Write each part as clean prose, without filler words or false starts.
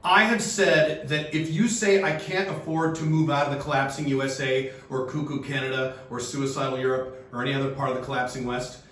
I have said that if you say I can't afford to move out of the collapsing USA or cuckoo Canada or suicidal Europe or any other part of the collapsing West,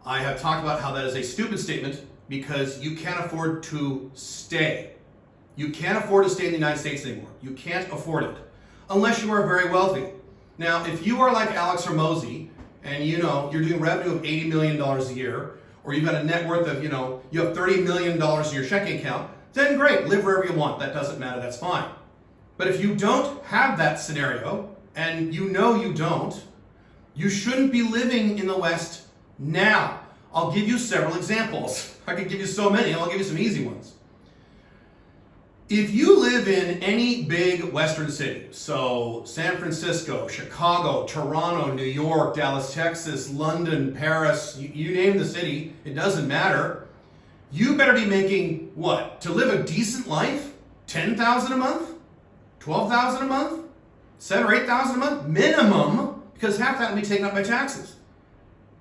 I have talked about how that is a stupid statement because you can't afford to stay. You can't afford to stay in the United States anymore. You can't afford it unless you are very wealthy. Now, if you are like Alex Hormozi and you're doing revenue of $80 million a year, or you've got a net worth of, you have $30 million in your checking account, then great, live wherever you want. That doesn't matter, that's fine. But if you don't have that scenario, and you don't, you shouldn't be living in the West now. I'll give you several examples. I could give you so many, I'll give you some easy ones. If you live in any big Western city, so San Francisco, Chicago, Toronto, New York, Dallas, Texas, London, Paris, you name the city, it doesn't matter. You better be making what? To live a decent life? $10,000 a month? $12,000 a month? $7,000 or $8,000 a month? Minimum, because half that will be taken up by taxes.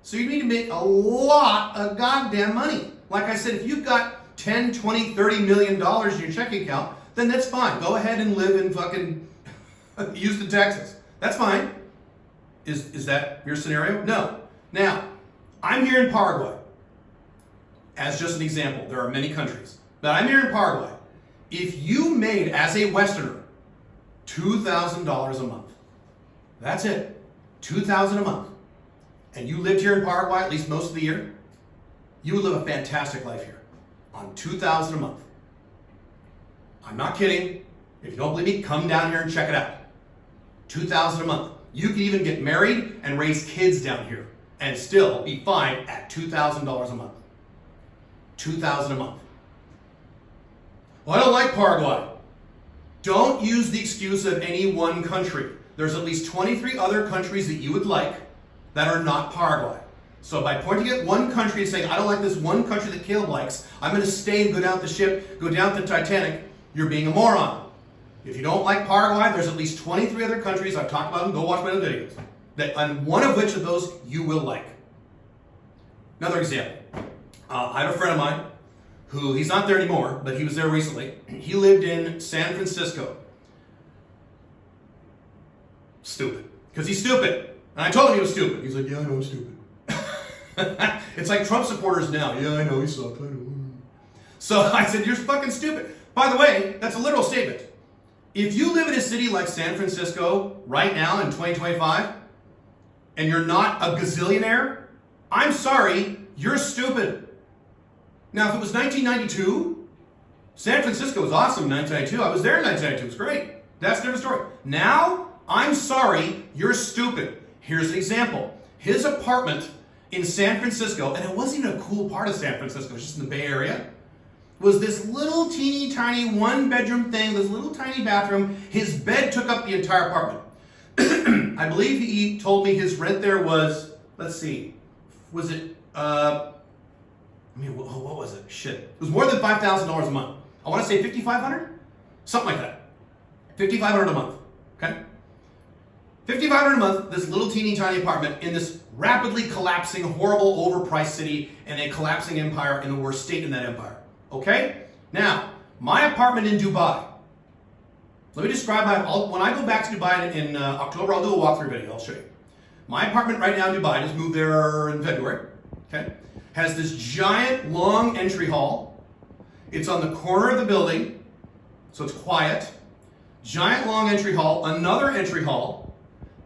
So you need to make a lot of goddamn money. Like I said, if you've got 10, 20, 30 million dollars in your checking account, then that's fine. Go ahead and live in fucking Houston, Texas. That's fine. Is that your scenario? No. Now, I'm here in Paraguay. As just an example, there are many countries. But I'm here in Paraguay. If you made, as a Westerner, $2,000 a month, that's it. $2,000 a month. And you lived here in Paraguay at least most of the year, you would live a fantastic life here on $2,000 a month. I'm not kidding. If you don't believe me, come down here and check it out. $2,000 a month. You can even get married and raise kids down here and still be fine at $2,000 a month. $2,000 a month. Well, I don't like Paraguay. Don't use the excuse of any one country. There's at least 23 other countries that you would like that are not Paraguay. So by pointing at one country and saying, I don't like this one country that Caleb likes, I'm going to stay and go down the ship, go down the Titanic, you're being a moron. If you don't like Paraguay, there's at least 23 other countries, I've talked about them, go watch my other videos, and one of which of those you will like. Another example. I have a friend of mine who, he's not there anymore, but he was there recently. He lived in San Francisco. Stupid. Because he's stupid. And I told him he was stupid. He's like, yeah, I know I'm stupid. It's like Trump supporters now. Yeah, I know, he sucks. I know. So I said, you're fucking stupid. By the way, that's a literal statement. If you live in a city like San Francisco right now in 2025, and you're not a gazillionaire, I'm sorry, you're stupid. Now, if it was 1992, San Francisco was awesome in 1992. I was there in 1992. It was great. That's a different story. Now, I'm sorry, you're stupid. Here's an example. His apartment in San Francisco, and it wasn't even a cool part of San Francisco, it was just in the Bay Area, was this little teeny tiny one bedroom thing, this little tiny bathroom. His bed took up the entire apartment. I believe he told me his rent there was, let's see, was it, what was it? Shit. It was more than $5,000 a month. I want to say $5,500? Something like that. $5,500 a month, okay? $5,500 a month, this little teeny tiny apartment in this rapidly collapsing, horrible, overpriced city and a collapsing empire in the worst state in that empire. Okay? Now, my apartment in Dubai. Let me describe when I go back to Dubai in October, I'll do a walkthrough video, I'll show you. My apartment right now in Dubai, I just moved there in February, okay? Has this giant, long entry hall. It's on the corner of the building, so it's quiet. Giant, long entry hall, another entry hall,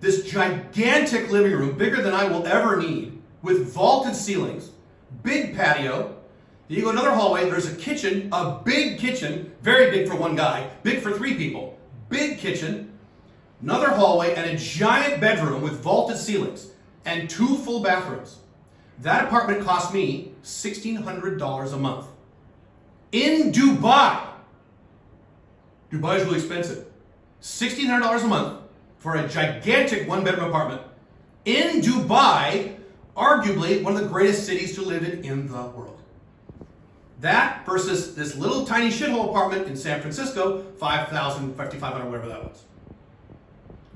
this gigantic living room, bigger than I will ever need, with vaulted ceilings, big patio. Then you go another hallway, there's a kitchen, a big kitchen, very big for one guy, big for 3 people. Big kitchen, another hallway, and a giant bedroom with vaulted ceilings, and 2 full bathrooms. That apartment cost me $1,600 a month. In Dubai. Dubai is really expensive. $1,600 a month for a gigantic 1-bedroom apartment in Dubai, arguably one of the greatest cities to live in the world. That versus this little tiny shithole apartment in San Francisco, $5,000, $5,500, whatever that was.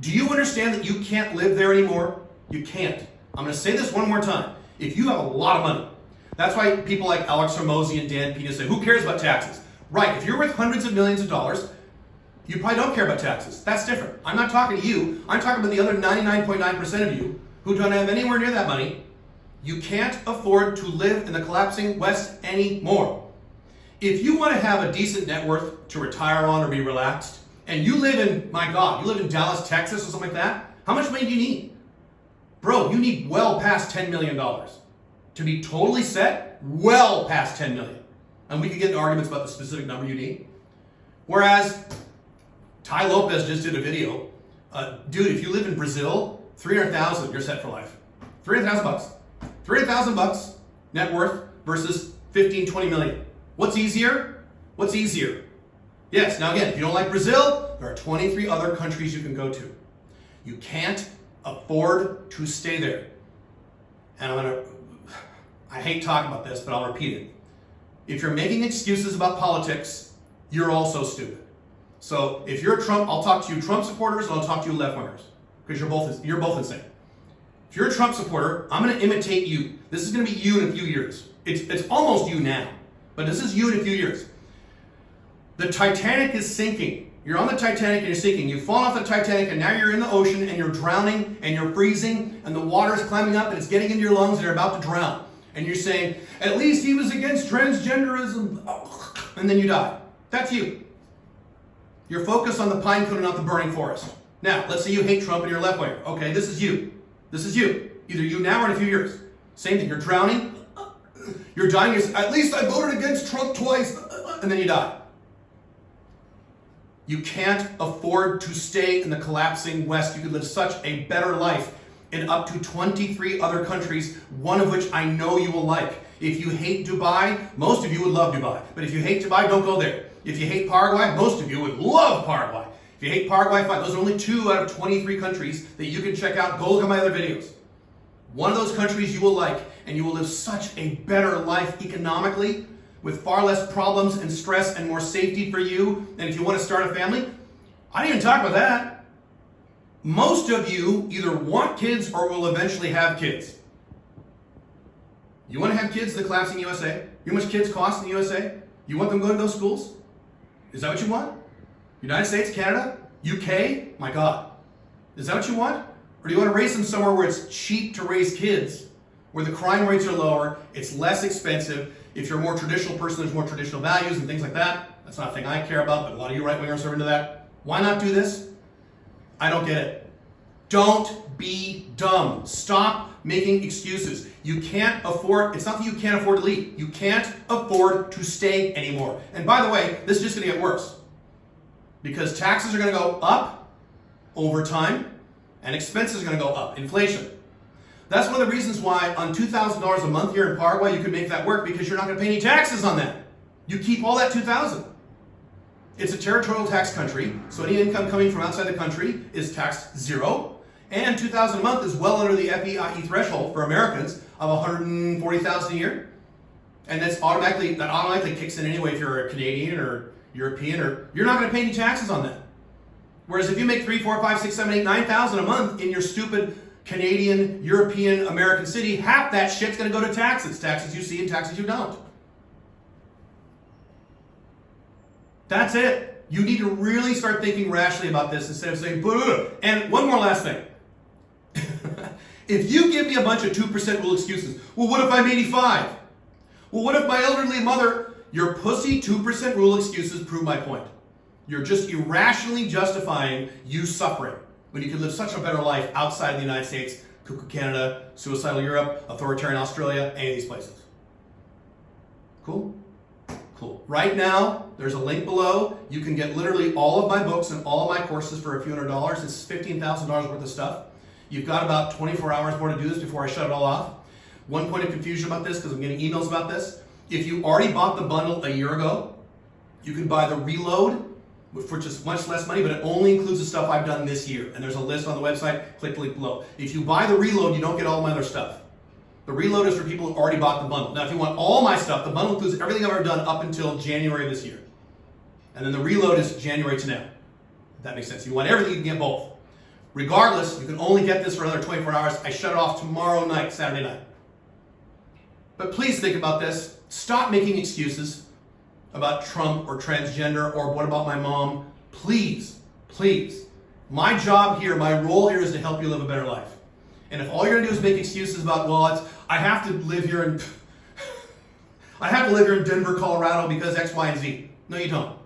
Do you understand that you can't live there anymore? You can't. I'm going to say this one more time. If you have a lot of money, that's why people like Alex Hormozi and Dan Pena say, who cares about taxes? Right, if you're worth hundreds of millions of dollars, you probably don't care about taxes. That's different. I'm not talking to you. I'm talking about the other 99.9% of you who don't have anywhere near that money. You can't afford to live in the collapsing West anymore. If you want to have a decent net worth to retire on or be relaxed, and you live in, my God, you live in Dallas, Texas or something like that, how much money do you need? Bro, you need well past $10 million. To be totally set, well past 10 million. And we could get into arguments about the specific number you need. Whereas, Ty Lopez just did a video. Dude, if you live in Brazil, 300,000, you're set for life. 300,000 bucks. 300,000 bucks net worth versus 15, 20 million. What's easier? What's easier? Yes, now again, if you don't like Brazil, there are 23 other countries you can go to. You can't afford to stay there. And I hate talking about this, but I'll repeat it. If you're making excuses about politics, you're also stupid. So if you're Trump, I'll talk to you Trump supporters and I'll talk to you left wingers because you're both insane. If you're a Trump supporter, I'm going to imitate you. This is going to be you in a few years. It's almost you now, but this is you in a few years. The Titanic is sinking. You're on the Titanic and you're sinking. You've fallen off the Titanic and now you're in the ocean and you're drowning and you're freezing and the water's climbing up and it's getting into your lungs and you're about to drown. And you're saying, at least he was against transgenderism. And then you die. That's you. You're focused on the pine cone and not the burning forest. Now, let's say you hate Trump and you're a left winger. Okay, this is you. This is you. Either you now or in a few years. Same thing. You're drowning. You're dying. You're, at least I voted against Trump twice. And then you die. You can't afford to stay in the collapsing West. You could live such a better life in up to 23 other countries, one of which I know you will like. If you hate Dubai, most of you would love Dubai. But if you hate Dubai, don't go there. If you hate Paraguay, most of you would love Paraguay. If you hate Paraguay, fine. Those are only 2 out of 23 countries that you can check out. Go look at my other videos. One of those countries you will like, and you will live such a better life economically, with far less problems and stress and more safety for you. And if you want to start a family, I didn't even talk about that. Most of you either want kids or will eventually have kids. You want to have kids in the collapsing USA? You know how much kids cost in the USA? You want them going to those schools? Is that what you want? United States, Canada, UK? My God. Is that what you want? Or do you want to raise them somewhere where it's cheap to raise kids, where the crime rates are lower, it's less expensive? If you're a more traditional person, there's more traditional values and things like that. That's not a thing I care about, but a lot of you right-wingers are into that. Why not do this? I don't get it. Don't be dumb. Stop making excuses. You can't afford, it's not that you can't afford to leave. You can't afford to stay anymore. And by the way, this is just going to get worse. Because taxes are going to go up over time, and expenses are going to go up. Inflation. That's one of the reasons why on $2,000 a month here in Paraguay, you can make that work because you're not going to pay any taxes on that. You keep all that $2,000. It's a territorial tax country, so any income coming from outside the country is taxed 0. And $2,000 a month is well under the FEIE threshold for Americans of $140,000 a year. And that automatically kicks in anyway if you're a Canadian or European, or you're not going to pay any taxes on that. Whereas if you make $3,000, $4,000, $5,000, $6,000, $7,000, $8,000, $9,000 a month in your stupid Canadian, European, American city, half that shit's going to go to taxes. Taxes you see and taxes you don't. That's it. You need to really start thinking rationally about this instead of saying, blah. And one more last thing. If you give me a bunch of 2% rule excuses, well, what if I'm 85? Well, what if my elderly mother? Your pussy 2% rule excuses prove my point. You're just irrationally justifying you suffering when you can live such a better life outside of the United States, cuckoo Canada, suicidal Europe, authoritarian Australia, any of these places. Cool? Cool. Right now, there's a link below. You can get literally all of my books and all of my courses for a few $100s. It's $15,000 worth of stuff. You've got about 24 hours more to do this before I shut it all off. One point of confusion about this, because I'm getting emails about this. If you already bought the bundle a year ago, you can buy the reload for just much less money, but it only includes the stuff I've done this year. And there's a list on the website. Click the link below. If you buy the reload, you don't get all my other stuff. The reload is for people who already bought the bundle. Now, if you want all my stuff, the bundle includes everything I've ever done up until January of this year. And then the reload is January to now. If that makes sense. If you want everything, you can get both. Regardless, you can only get this for another 24 hours. I shut it off tomorrow night, Saturday night. But please think about this. Stop making excuses. about Trump or transgender or what about my mom, please, please. My job here, my role here is to help you live a better life. And if all you're gonna do is make excuses about, well, I have to live here in Denver, Colorado because X, Y, and Z. No, you don't.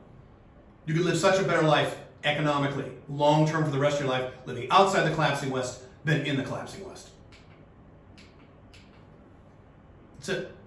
You can live such a better life economically, long term for the rest of your life, living outside the collapsing West than in the collapsing West. That's it.